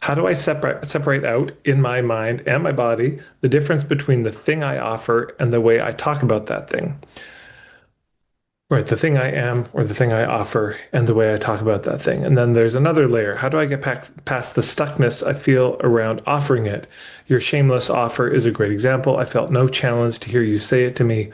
How do I separate out in my mind and my body the difference between the thing I offer and the way I talk about that thing? Right, the thing I am or the thing I offer and the way I talk about that thing. And then there's another layer. How do I get past the stuckness I feel around offering it? Your shameless offer is a great example. I felt no challenge to hear you say it to me,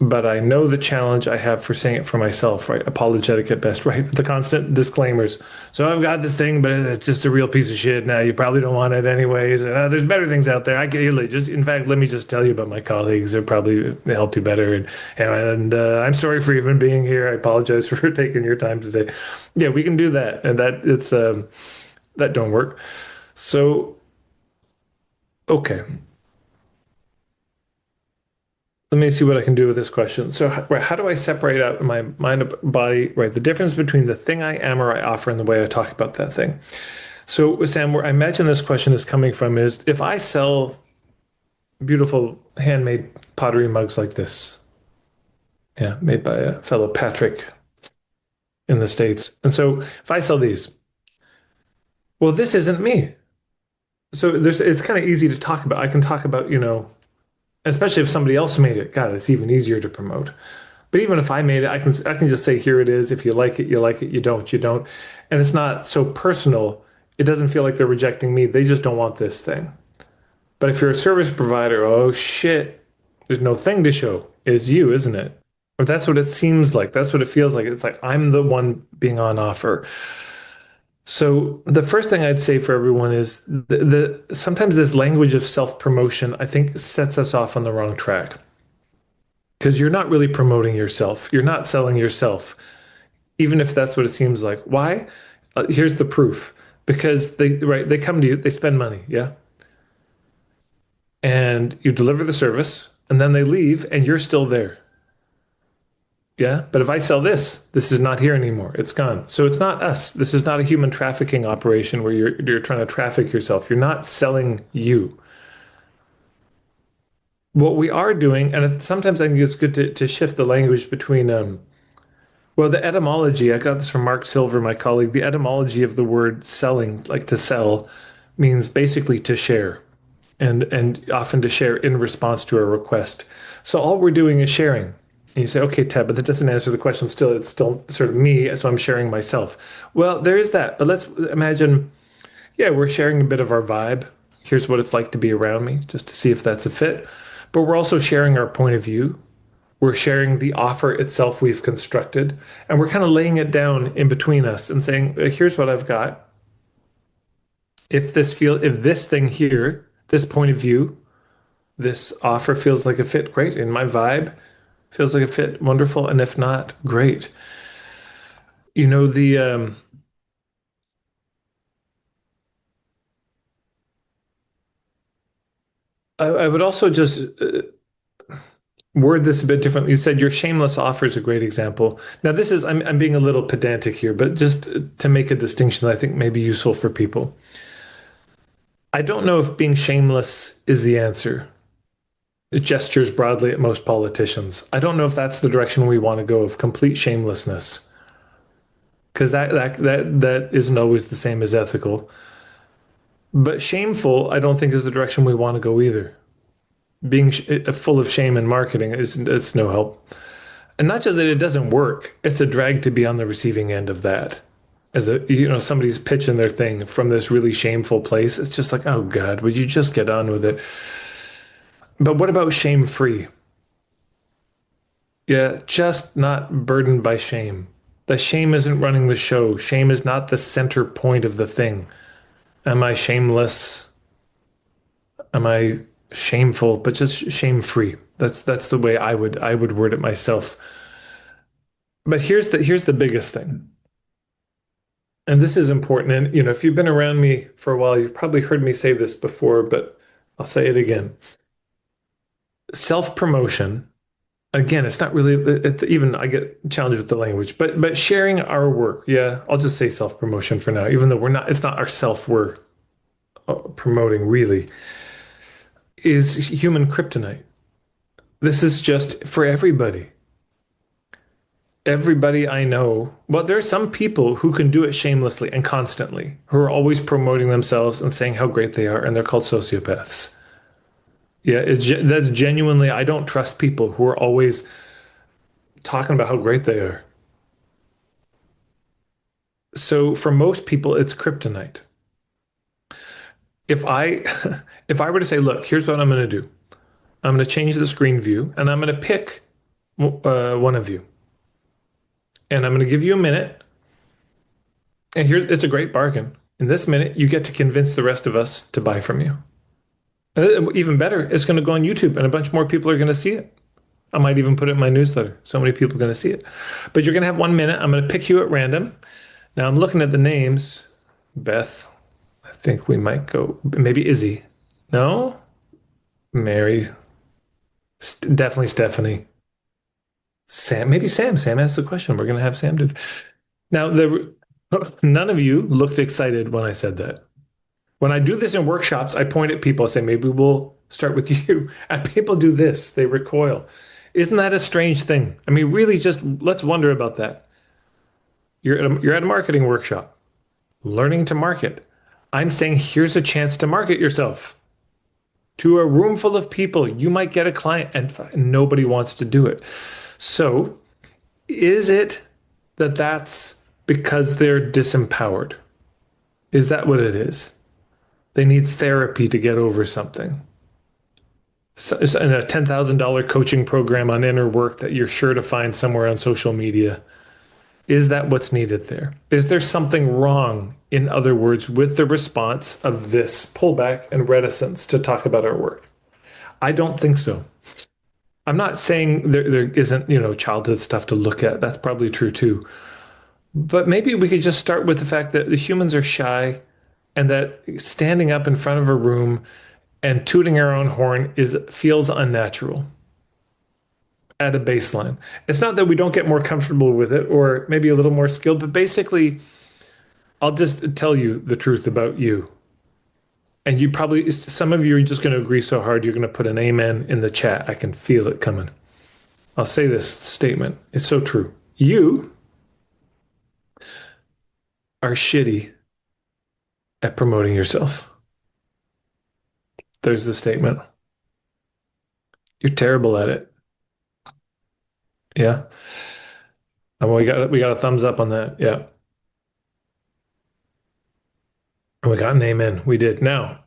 but I know the challenge I have for saying it for myself, right? Apologetic at best, right? The constant disclaimers. So I've got this thing, but it's just a real piece of shit. Now you probably don't want it anyways. And, there's better things out there. I can just, in fact, let me just tell you about my colleagues. They'll probably help you better. And I'm sorry for even being here. I apologize for taking your time today. Yeah, we can do that, and that don't work. So okay. Let me see what I can do with this question. So, right, how do I separate out in my mind and body, right, the difference between the thing I am or I offer and the way I talk about that thing? So, Sam, where I imagine this question is coming from is if I sell beautiful handmade pottery mugs like this, yeah, made by a fellow Patrick in the States. And so if I sell these, well, this isn't me. So it's kind of easy to talk about. I can talk about, especially if somebody else made it. God, it's even easier to promote. But even if I made it, I can just say, here it is. If you like it, you like it. You don't, you don't. And it's not so personal. It doesn't feel like they're rejecting me. They just don't want this thing. But if you're a service provider, oh shit, there's no thing to show. It's you, isn't it? Or that's what it seems like. That's what it feels like. It's like I'm the one being on offer. So the first thing I'd say for everyone is the sometimes this language of self-promotion, I think, sets us off on the wrong track. Because you're not really promoting yourself. You're not selling yourself, even if that's what it seems like. Why? Here's the proof. Because they come to you, they spend money, yeah, and you deliver the service, and then they leave, and you're still there, yeah. But if I sell this is not here anymore. It's gone. So it's not us. This is not a human trafficking operation where you're trying to traffic yourself. You're not selling you. What we are doing, and sometimes I think it's good to shift the language between well, the etymology, I got this from Mark Silver, my colleague. The etymology of the word selling, like to sell, means basically to share and often to share in response to a request. So all we're doing is sharing. And you say, okay, Ted, but that doesn't answer the question still. It's still sort of me, so I'm sharing myself. Well, there is that. But let's imagine, yeah, we're sharing a bit of our vibe. Here's what it's like to be around me, just to see if that's a fit. But we're also sharing our point of view. We're sharing the offer itself we've constructed, and we're kind of laying it down in between us and saying, here's what I've got. If this thing here, this point of view, this offer feels like a fit, great. And my vibe feels like a fit, wonderful. And if not, great. You know, I would also just word this a bit differently. You said your shameless offer is a great example. Now, I'm being a little pedantic here, but just to make a distinction that I think may be useful for people. I don't know if being shameless is the answer. It gestures broadly at most politicians. I don't know if that's the direction we want to go of complete shamelessness, because that isn't always the same as ethical. But shameful, I don't think is the direction we want to go either. Being full of shame in marketing is it's no help. And not just that it doesn't work, it's a drag to be on the receiving end of that. As somebody's pitching their thing from this really shameful place. It's just like, oh God, would you just get on with it? But what about shame free? Yeah, just not burdened by shame. The shame isn't running the show. Shame is not the center point of the thing. Am I shameless? Am I shameful? But just shame free. That's the way I would word it myself. But here's the biggest thing. And this is important. And if you've been around me for a while, you've probably heard me say this before, but I'll say it again. Self-promotion, again, it's not really even I get challenged with the language, but sharing our work. Yeah, I'll just say self-promotion for now, even though it's not our self we're promoting really, is human kryptonite. This is just for everybody. Everybody I know, well, there are some people who can do it shamelessly and constantly, who are always promoting themselves and saying how great they are, and they're called sociopaths. Yeah, that's genuinely, I don't trust people who are always talking about how great they are. So for most people, it's kryptonite. If I if I were to say, look, here's what I'm going to do. I'm going to change the screen view and I'm going to pick one of you. And I'm going to give you a minute. And here, it's a great bargain. In this minute, you get to convince the rest of us to buy from you. Even better, it's going to go on YouTube and a bunch more people are going to see it. I might even put it in my newsletter. So many people are going to see it. But you're going to have 1 minute. I'm going to pick you at random. Now I'm looking at the names. Beth, I think we might go. Maybe Izzy. No? Mary. Definitely Stephanie. Sam. Maybe Sam. Sam asked the question. We're going to have Sam do. Now, none of you looked excited when I said that. When I do this in workshops, I point at people and say, maybe we'll start with you. And people do this, they recoil. Isn't that a strange thing? I mean, really, just let's wonder about that. You're at a marketing workshop, learning to market. I'm saying, here's a chance to market yourself to a room full of people. You might get a client, and nobody wants to do it. So, is it that that's because they're disempowered? Is that what it is? They need therapy to get over something. And a $10,000 coaching program on inner work that you're sure to find somewhere on social media. Is that what's needed there? Is there something wrong, in other words, with the response of this pullback and reticence to talk about our work? I don't think so. I'm not saying there isn't, childhood stuff to look at. That's probably true too. But maybe we could just start with the fact that the humans are shy and that standing up in front of a room and tooting our own horn feels unnatural at a baseline. It's not that we don't get more comfortable with it or maybe a little more skilled, but basically, I'll just tell you the truth about you. And you probably, some of you are just going to agree so hard, you're going to put an amen in the chat. I can feel it coming. I'll say this statement. It's so true. You are shitty at promoting yourself. There's the statement. You're terrible at it. Yeah. And we got a thumbs up on that. Yeah. And we got an amen. We did. Now,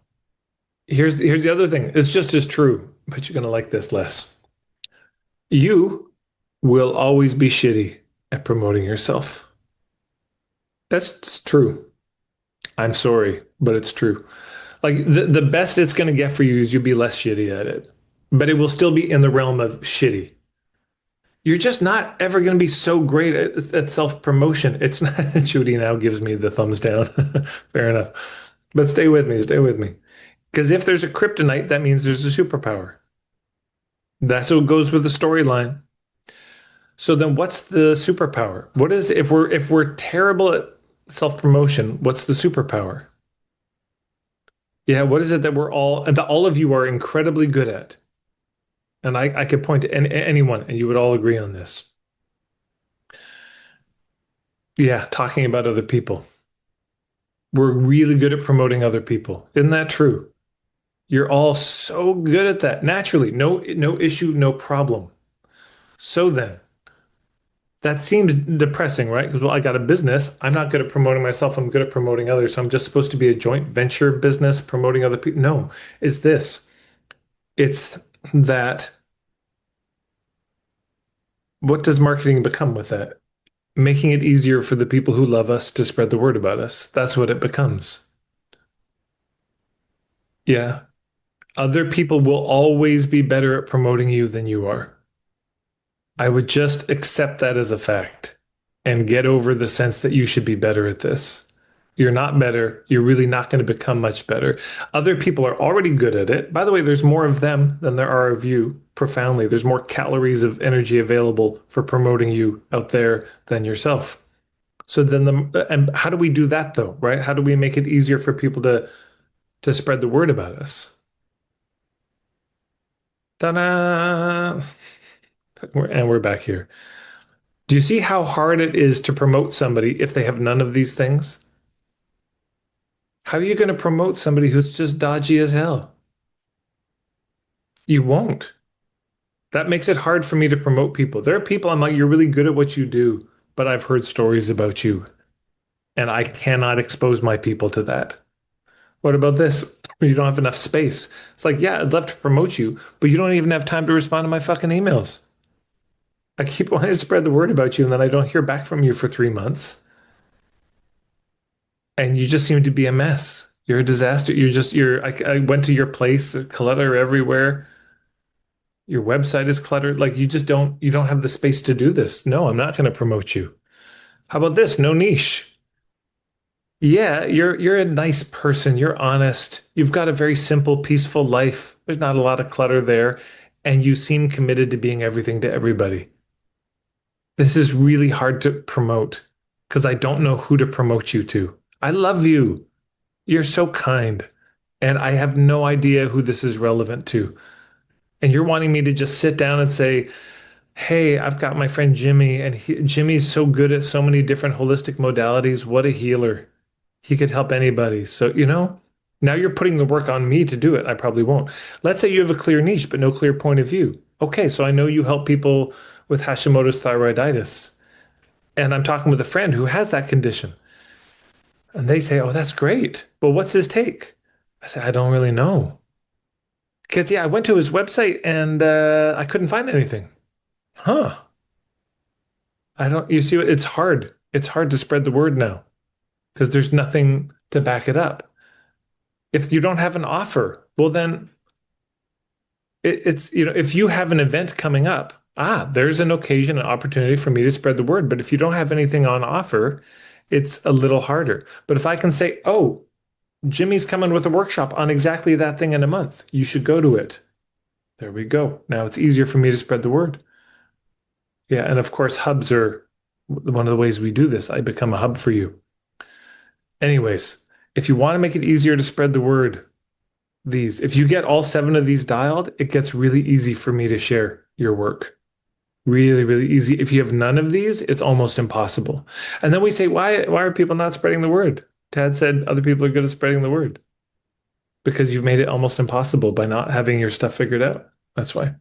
here's the other thing. It's just as true, but you're gonna like this less. You will always be shitty at promoting yourself. That's true. I'm sorry, but it's true. Like the best it's gonna get for you is you'll be less shitty at it. But it will still be in the realm of shitty. You're just not ever going to be so great at self promotion. It's not. Judy now gives me the thumbs down. Fair enough. But stay with me. Stay with me. Because if there's a kryptonite, that means there's a superpower. That's what goes with the storyline. So then what's the superpower? What is if we're terrible at self-promotion, what's the superpower? Yeah, what is it that all of you are incredibly good at? And I could point to anyone and you would all agree on this. Yeah, talking about other people. We're really good at promoting other people. Isn't that true? You're all so good at that naturally. No issue, no problem. So then, that seems depressing, right? Because, well, I got a business. I'm not good at promoting myself. I'm good at promoting others. So I'm just supposed to be a joint venture business promoting other people. No, it's this. It's that what does marketing become with that? Making it easier for the people who love us to spread the word about us. That's what it becomes. Yeah. Other people will always be better at promoting you than you are. I would just accept that as a fact and get over the sense that you should be better at this. You're not better. You're really not going to become much better. Other people are already good at it. By the way, there's more of them than there are of you, profoundly. There's more calories of energy available for promoting you out there than yourself. So then and how do we do that though, right? How do we make it easier for people to spread the word about us? Ta-da! And we're back here. Do you see how hard it is to promote somebody if they have none of these things? How are you going to promote somebody who's just dodgy as hell? You won't. That makes it hard for me to promote people. There are people I'm like, you're really good at what you do, but I've heard stories about you, and I cannot expose my people to that. What about this? You don't have enough space. It's like, yeah, I'd love to promote you, but you don't even have time to respond to my fucking emails. I keep wanting to spread the word about you, and then I don't hear back from you for 3 months. And you just seem to be a mess. You're a disaster. I went to your place, clutter everywhere. Your website is cluttered. Like you don't have the space to do this. No, I'm not going to promote you. How about this? No niche. Yeah, you're a nice person. You're honest. You've got a very simple, peaceful life. There's not a lot of clutter there, and you seem committed to being everything to everybody. This is really hard to promote because I don't know who to promote you to. I love you. You're so kind, and I have no idea who this is relevant to. And you're wanting me to just sit down and say, "Hey, I've got my friend Jimmy, and Jimmy's so good at so many different holistic modalities. What a healer. He could help anybody." So, now you're putting the work on me to do it. I probably won't. Let's say you have a clear niche, but no clear point of view. Okay, so I know you help people with Hashimoto's thyroiditis. And I'm talking with a friend who has that condition. And they say, "Oh, that's great. Well, what's his take?" I say, "I don't really know." Because, yeah, I went to his website and I couldn't find anything. Huh. You see, it's hard. It's hard to spread the word now because there's nothing to back it up. If you don't have an offer, well, then if you have an event coming up, there's an occasion, an opportunity for me to spread the word. But if you don't have anything on offer, it's a little harder. But if I can say, "Oh, Jimmy's coming with a workshop on exactly that thing in a month. You should go to it." There we go. Now it's easier for me to spread the word. Yeah, and of course, hubs are one of the ways we do this. I become a hub for you. Anyways, if you want to make it easier to spread the word, if you get all 7 of these dialed, it gets really easy for me to share your work. Really, really easy. If you have none of these, it's almost impossible. And then we say, why are people not spreading the word? Tad said other people are good at spreading the word because you've made it almost impossible by not having your stuff figured out. That's why.